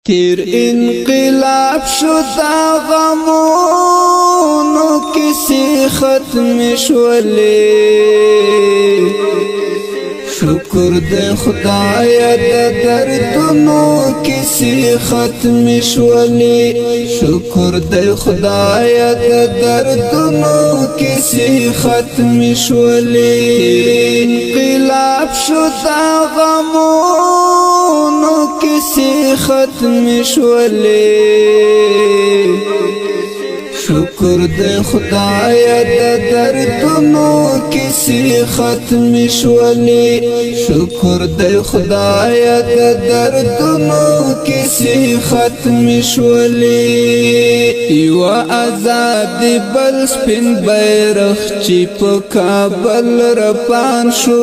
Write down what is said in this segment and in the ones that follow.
تیر انقلاب شو دا غمونو کسی ختم شولی شکر دے خدایا دا دردنو کسی ختم شولی شکر دے خدایا دا دردنو کسی ختم شولی انقلاب شو دا غمونو کسی ختم شولی شکر دے خدایا دا دردنو کسی ختم شولی شکر دے خدایا دا دردنو کسی ختم شولی یو آزاد بل سپین بیرخ چی پا کابل رپان شو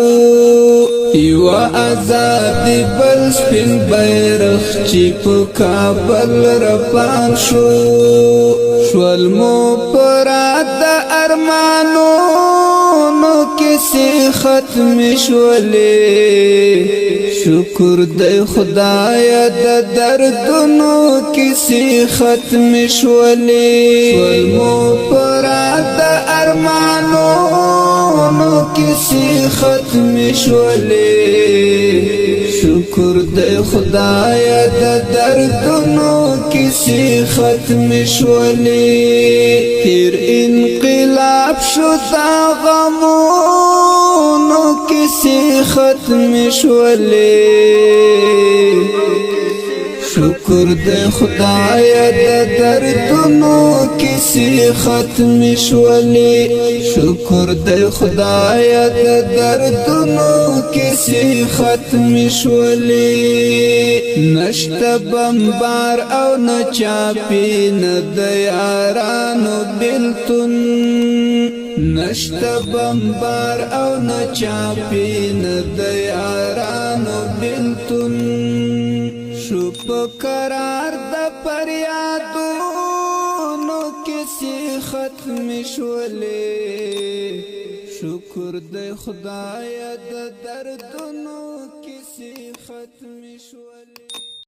یو آزاد بل سپین بیرخ چی پا کابل رپان شو شوال مو پراد ارمانو نو کسی ختم شولی شکر دے خدایا دا دردنو کسی ختم شولی شوال مو پراد ارمانو نو کسی ختم شولی شکر دے خدایا دا دردنو کسی ختم شولی تیر انقلاب شو دا غمونو کسی ختم شولی شکر دے خدایا دا دردنو کسی ختم شولی شکر دے خدایا دا دردنو کسی ختم شولی نشتا بمبار او نچاپی ندیارانو بلتن نشتا بمبار او نچاپی ندیارانو بلتن شپ قرار دا پریادونو کسی ختم شولی شکر دے خدایا دا دردنو کسی ختم شولی